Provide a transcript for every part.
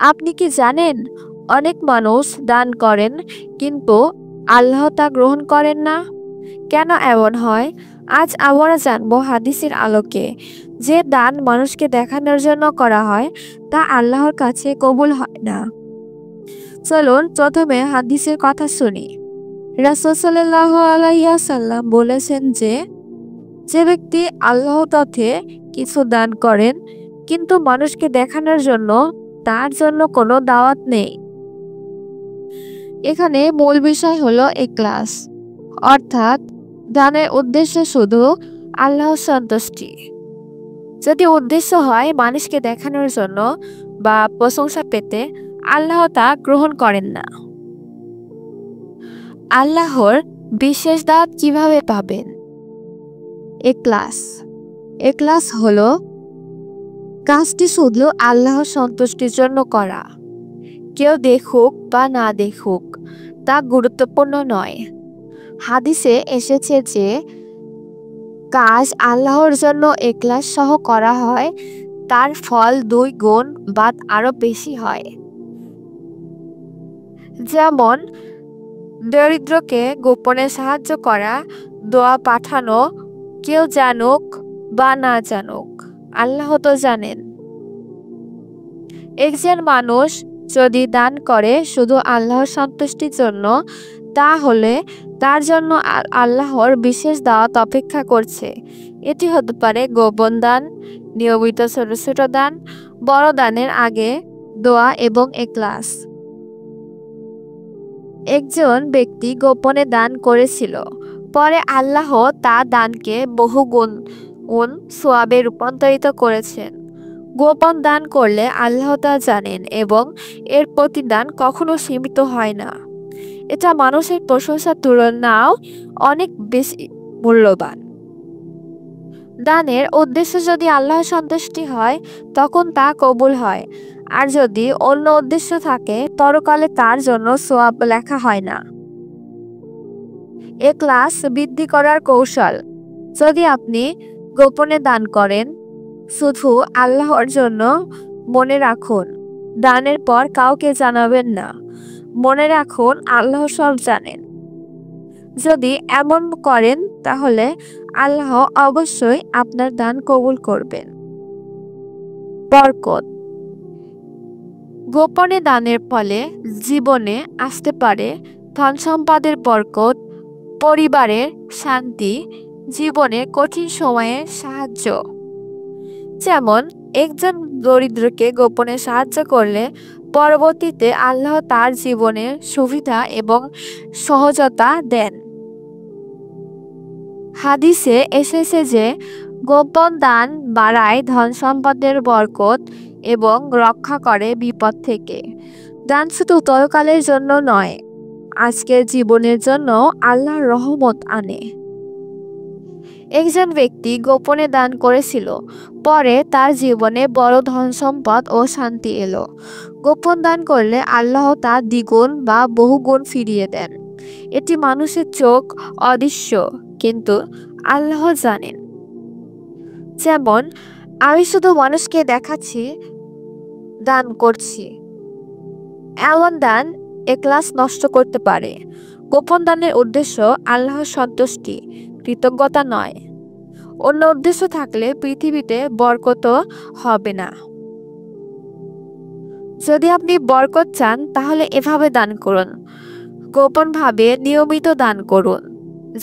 আপনি কি জানেন, অনেক মানুষ দান করেন কিন্তু আল্লাহ তা গ্রহণ করেন না? কেন এমন হয়? আজ আমরা জানবো হাদিসের আলোকে যে দান মানুষকে দেখানোর জন্য করা হয় তা আল্লাহর কাছে কবুল হয় না। চলুন প্রথমে হাদিসের কথা শুনি। রাসূল সাল্লাল্লাহু আলাইহি ওয়াসাল্লাম বলেছেন যে, যে ব্যক্তি আল্লাহর পথে কিছু দান করেন কিন্তু মানুষকে দেখানোর জন্য, তার জন্য কোনো দাওয়াত নেই। এখানে মূল বিষয় হলো ইখলাস, অর্থাৎ দানের উদ্দেশ্য শুধু আল্লাহর সন্তুষ্টি। যদি উদ্দেশ্য হয় মানুষকে দেখানোর জন্য বা প্রশংসা পেতে, আল্লাহ তা গ্রহণ করেন না। আল্লাহর বিশেষ দাওয়াত কিভাবে পাবেন? ইখলাস। ইখলাস হলো কাজটি শুধু আল্লাহর সন্তুষ্টির জন্য করা। কেউ দেখুক বা না দেখুক তা গুরুত্বপূর্ণ নয়। হাদিসে এসেছে যে কাজ আল্লাহর জন্য ইখলাস সহ করা হয়, তার ফল 2 গুণ বা আরো বেশি হয়। যেমন দরিদ্রকে গোপনে সাহায্য করা, দোয়া পাঠানো, কেউ জানুক বা না জানুক, আল্লাহ তো জানেন। একজন মানুষ যদি দান করে শুধু আল্লাহর সন্তুষ্টির জন্য, তাহলে তার জন্য আল্লাহর বিশেষ দাওয়াত অপেক্ষা করছে। এটি হতে পারে গোপন দান, নিয়মিত ছোট ছোট দান, বড় দানের আগে দোয়া এবং ইখলাস। একজন ব্যক্তি গোপনে দান করেছিল, পরে আল্লাহ তার দানকে বহু গুণ সওয়াবে রূপান্তরিত করেছেন। গোপন দান করলে আল্লাহ তা জানেন এবং এর প্রতিদান কখনো সীমিত হয় না। এটা মানুষের প্রশংসার তুলনাও অনেক বেশি মূল্যবান। দানের উদ্দেশ্য যদি আল্লাহর সন্তুষ্টি হয় তখন তা কবুল হয়, আর যদি অন্য উদ্দেশ্য থাকে পরকালে তার জন্য সওয়াব লেখা হয় না। ইখলাস বৃদ্ধি করার কৌশল। যদি আপনি গোপনে দান করেন, শুধু আল্লাহর জন্য, মনে রাখুন দানের পর কাউকে জানাবেন না। মনে রাখুন আল্লাহ সব জানেন। যদি এমন করেন তাহলে আল্লাহ অবশ্যই আপনার দান কবুল করবেন। বরকত। গোপনে দানের ফলে জীবনে আসতে পারে ধন সম্পদের বরকত, পরিবারের শান্তি, জীবনের কঠিন সময়ে সাহায্য। যেমন একজন দরিদ্রকে গোপনে সাহায্য করলে পরবর্তীতে আল্লাহ তার জীবনে সুবিধা এবং সহজতা দেন। হাদিসে এসেছে যে গোপন দান বাড়ায় ধন সম্পদের বরকত এবং রক্ষা করে বিপদ থেকে। দান শুধু তরকালের জন্য নয়, আজকের জীবনের জন্য আল্লাহর রহমত আনে। একজন ব্যক্তি গোপনে দান করেছিল, পরে তার জীবনে বড় ধন সম্পদ ও শান্তি এলো। গোপন দান করলে আল্লাহ তা দ্বিগুণ বা বহুগুণ ফিরিয়ে দেন। এটি মানুষের চোখ অদৃশ্য, কিন্তু আল্লাহ জানেন। যেমন আমি শুধু মানুষকে দেখাচ্ছি দান করছি, এমন দান ইখলাস নষ্ট করতে পারে। গোপন দানের উদ্দেশ্য আল্লাহর সন্তুষ্টি, কৃতজ্ঞতা নয়। অন্য উদ্দেশ্য থাকলে পৃথিবীতে বরকত হবে না। যদি আপনি বরকত চান তাহলে এভাবে দান করুন। গোপনভাবে নিয়মিত দান করুন।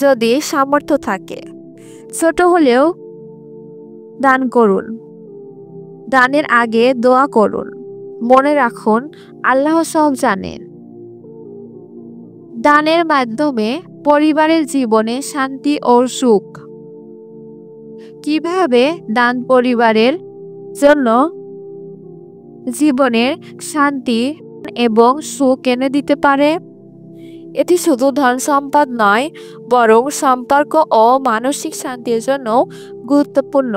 যদি সামর্থ্য থাকে ছোট হলেও দান করুন। দানের আগে দোয়া করুন। মনে রাখুন আল্লাহ সব জানেন। দানের মাধ্যমে পরিবারের জীবনে শান্তি ও সুখ। কিভাবে দান পরিবারের জন্য জীবনের শান্তি এবং সুখ এনে দিতে পারে? এটি শুধু ধন সম্পদ নয়, বরং সম্পর্ক ও মানসিক শান্তির জন্য গুরুত্বপূর্ণ।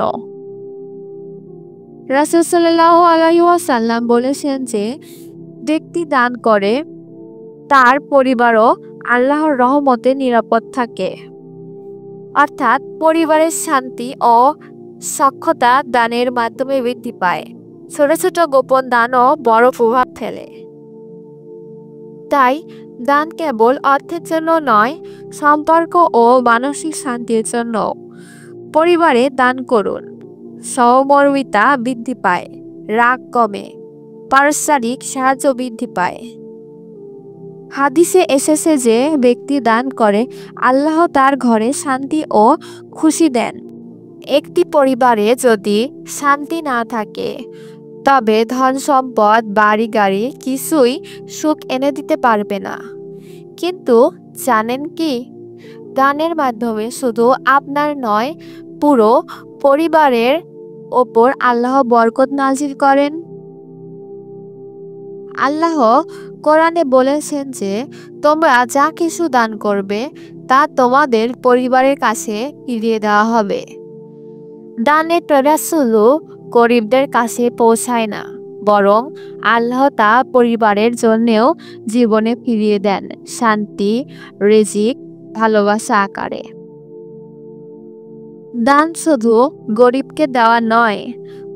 রাসূল সাল্লাল্লাহু আলাইহি ওয়াসাল্লাম বলেছেন যে ব্যক্তি দান করে তার পরিবারও আল্লাহর রহমতে নিরাপদ থাকে। অর্থাৎ পরিবারের শান্তি ও সখ্যতা দানের মাধ্যমে বৃদ্ধি পায়। ছোট ছোট গোপন দানও বড় প্রভাব ফেলে। তাই দান কেবল অর্থের জন্য নয়, সম্পর্ক ও মানসিক শান্তির জন্য। পরিবারে দান করুন, সহমর্মিতা বৃদ্ধি পায়, রাগ কমে, পারস্পরিক সাহায্য বৃদ্ধি পায়। হাদিসে এসেছে যে ব্যক্তি দান করে আল্লাহ তার ঘরে শান্তি ও খুশি দেন। একটি পরিবারে যদি শান্তি না থাকে তবে ধন সম্পদ বাড়ি গাড়ি কিছুই সুখ এনে দিতে পারবে না। কিন্তু জানেন কি, দানের মাধ্যমে শুধু আপনার নয়, পুরো পরিবারের ওপর আল্লাহ বরকত নাজিল করেন। আল্লাহ কোরআনে বলেছেন যে তোমরা যা কিছু দান করবে তা তোমাদের পরিবারের কাছে ফিরিয়ে দেওয়া হবে। দানের তরাসুলু গরিবদের কাছে পৌঁছায় না, বরং আল্লাহ তা পরিবারের জন্যেও জীবনে ফিরিয়ে দেন শান্তি, রিজিক, ভালোবাসা আকারে। দান শুধু গরিবকে দেওয়া নয়,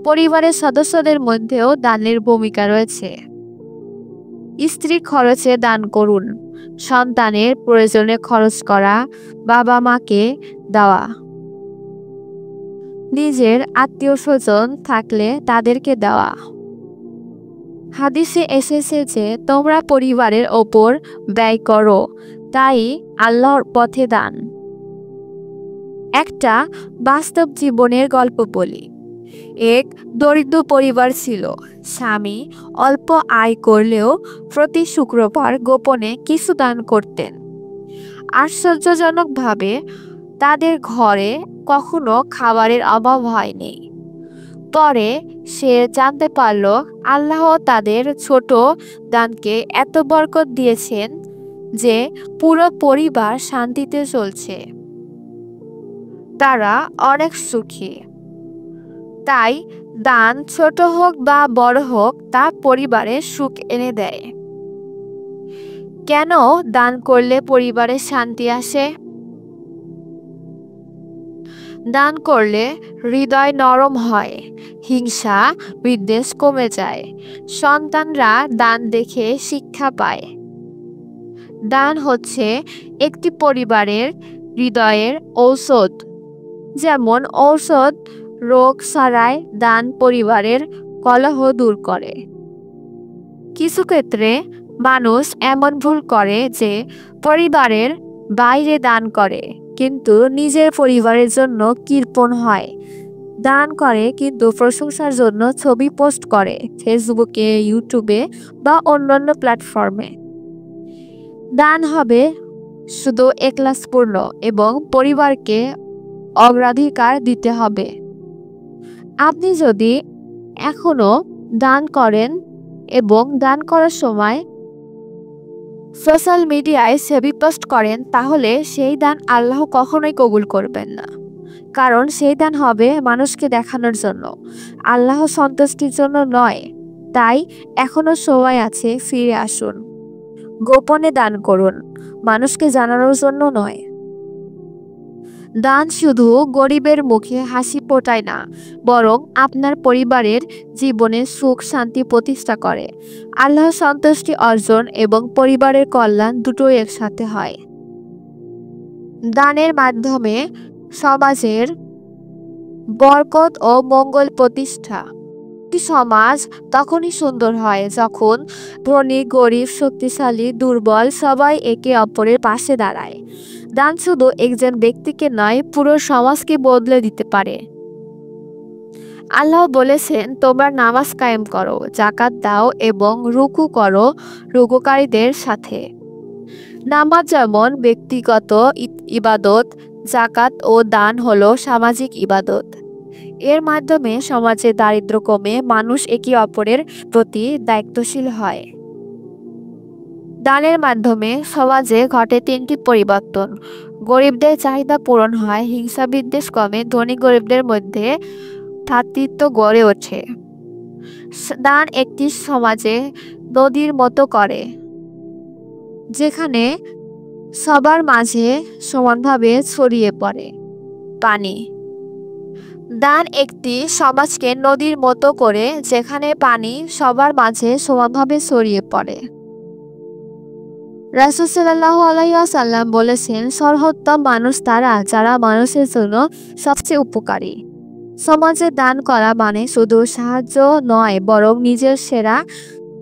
পরিবারের সদস্যদের মধ্যেও দানের ভূমিকা রয়েছে। স্ত্রীর খরচে দান করুন, সন্তানের প্রয়োজনে খরচ করা, বাবা মাকে দেওয়া, নিজের আত্মীয় স্বজন থাকলে তাদেরকে দেওয়া। হাদিসে এসেছে যে তোমরা পরিবারের ওপর ব্যয় করো, তাই আল্লাহর পথে দান। একটা বাস্তব জীবনের গল্প বলি। এক দরিদ্র পরিবার ছিল। স্বামী অল্প আয় করলেও প্রতি শুক্রবার গোপনে কিছু দান করতেন। আশ্চর্যজনকভাবে তাদের ঘরে কখনো খাবারের অভাব হয়নি। পরে সে জানতে পারল আল্লাহ তাদের ছোট দানকে এত বরকত দিয়েছেন যে পুরো পরিবার শান্তিতে চলছে। তারা অনেক সুখী। তাই দান ছোট হোক বা বড় হোক তা পরিবারে সুখ এনে দেয়। কেন দান করলে পরিবারে শান্তি আসে? দান করলে হৃদয় নরম হয়, হিংসা বিদ্বেষ কমে যায়, সন্তানরা দান দেখে শিক্ষা পায়। দান হচ্ছে একটি পরিবারের হৃদয়ের ঔষধ। যেমন ঔষধ রোগ সারায়, দান পরিবারের কলহ দূর করে। কিছু ক্ষেত্রে মানুষ এমন ভুল করে যে পরিবারের বাইরে দান করে কিন্তু নিজের পরিবারের জন্য কৃপণ হয়। দান করে কিন্তু প্রশংসার জন্য ছবি পোস্ট করে ফেসবুকে, ইউটিউবে বা অন্যান্য প্ল্যাটফর্মে। দান হবে শুধু এখলাসপূর্ণ এবং পরিবারকে অগ্রাধিকার দিতে হবে। আপনি যদি এখনো দান করেন এবং দান করার সময় সোশ্যাল মিডিয়ায় ছবি পোস্ট করেন, তাহলে সেই দান আল্লাহ কখনোই কবুল করবেন না। কারণ সেই দান হবে মানুষকে দেখানোর জন্য, আল্লাহ সন্তুষ্টির জন্য নয়। তাই এখনো সময় আছে, ফিরে আসুন। গোপনে দান করুন, মানুষকে জানানোর জন্য নয়। দান শুধু গরিবের মুখে হাসি ফোটায় না, বরং আপনার পরিবারের জীবনে সুখ শান্তি প্রতিষ্ঠা করে। আল্লাহ সন্তুষ্টি অর্জন এবং পরিবারের কল্যাণ দুটোই একসাথে হয়। দানের মাধ্যমে সমাজের বরকত ও মঙ্গল প্রতিষ্ঠা। একটি সমাজ তখনই সুন্দর হয় যখন ধনী গরিব শক্তিশালী দুর্বল সবাই একে অপরের পাশে দাঁড়ায়। দান শুধু একজন ব্যক্তিকে নয়, পুরো সমাজকে বদলে দিতে পারে। আল্লাহ বলেছেন, তোমরা নামাজ কায়েম করো, যাকাত দাও এবং রুকু করো রুকুকারীদের সাথে। নামাজ যেমন ব্যক্তিগত ইবাদত, যাকাত ও দান হলো সামাজিক ইবাদত। এর মাধ্যমে সমাজে দারিদ্র্য কমে মানুষ একে অপরের প্রতি দায়িত্বশীল হয়। দানের মাধ্যমে সমাজে ঘটে তিনটি পরিবর্তন। গরিবদের চাহিদা পূরণ হয়, হিংসা বিদ্বেষ কমে, ধনী গরিবদের মধ্যে ভ্রাতৃত্ব গড়ে ওঠে। দান একটি সমাজে নদীর মতো করে, যেখানে সবার মাঝে সমানভাবে ছড়িয়ে পড়ে পানি। দান একটি সমাজকে নদীর মতো করে, যেখানে পানি সবার মাঝে সমানভাবে ছড়িয়ে পড়ে। রাসূল সাল্লাল্লাহু আলাইহি ওয়াসাল্লাম বলেছেন, সর্বোত্তম মানুষ তারা যারা মানুষের জন্য সবচেয়ে উপকারী। সমাজে দান করা মানে শুধু সাহায্য নয়, বরং নিজের সেরা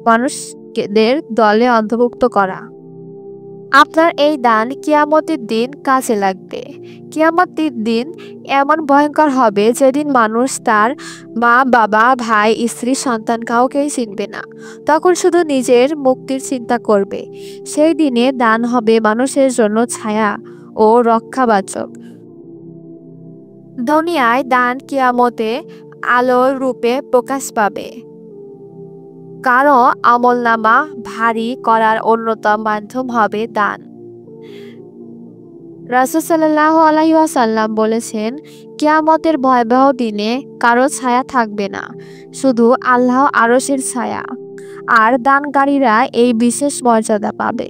মানুষদের দলে অন্তর্ভুক্ত করা। আপনার এই দান কিয়ামতের দিন কাজে লাগবে। কিয়ামতের দিন এমন ভয়ঙ্কর হবে যেদিন মানুষ তার মা, বাবা, ভাই, স্ত্রী, সন্তান কাউকেই চিনবে না। তখন শুধু নিজের মুক্তির চিন্তা করবে। সেই দিনে দান হবে মানুষের জন্য ছায়া ও রক্ষাবাচক। দুনিয়ায় দান কিয়ামতে আলোর রূপে প্রকাশ পাবে। কারো আমলনামা ভারী করার অন্যতম মাধ্যম হবে দান। রাসূল সাল্লাল্লাহু আলাইহি ওয়াসাল্লাম বলেছেন, কিয়ামতের ভয়াবহ দিনে কারো ছায়া থাকবে না, শুধু আল্লাহ আরশের ছায়া। আর দানকারীরা এই বিশেষ মর্যাদা পাবে।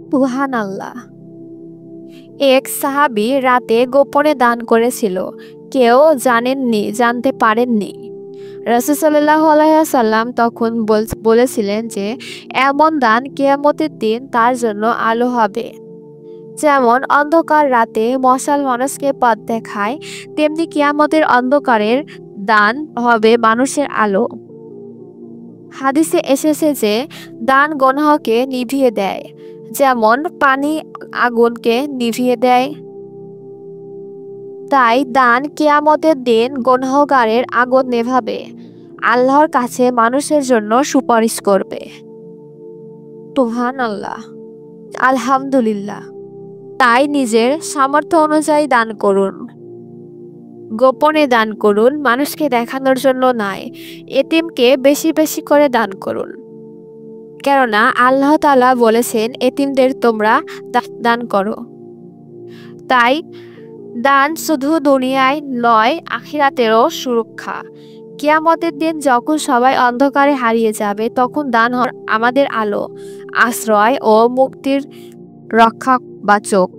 সুবহানাল্লাহ। এক সাহাবী রাতে গোপনে দান করেছিল। কেউ জানতে পারেননি। রাসূল সাল্লাল্লাহু আলাইহি ওয়াসাল্লাম তখন বলেছিলেন যে, এমন দান কিয়ামতের দিন তার জন্য আলো হবে। যেমন অন্ধকার রাতে মশাল মানুষকে পথ দেখায়, তেমনি কিয়ামতের অন্ধকারের দান হবে মানুষের আলো। হাদিসে এসেছে যে, দান গুনাহকে নিভিয়ে দেয়, যেমন পানি আগুনকে নিভিয়ে দেয়। তাই দান কিয়ামতের দিন গুনাহগারের আগুন নেভাবে, আল্লাহর কাছে মানুষের জন্য সুপারিশ করবে। সুবহানাল্লাহ, আলহামদুলিল্লাহ। তাই নিজের সামর্থ্য অনুযায়ী দান করুন। গোপনে দান করুন, মানুষকে দেখানোর জন্য নয়। এতিমকে বেশি বেশি করে দান করুন, কেননা আল্লাহ তাআলা বলেছেন, এতিমদের তোমরা দান করো। তাই দান শুধু দুনিয়ায় নয়, আখিরাতেরও সুরক্ষা। কিয়ামতের দিন যখন সবাই অন্ধকারে হারিয়ে যাবে, তখন দান আমাদের আলো, আশ্রয় ও মুক্তির রক্ষাবাচক।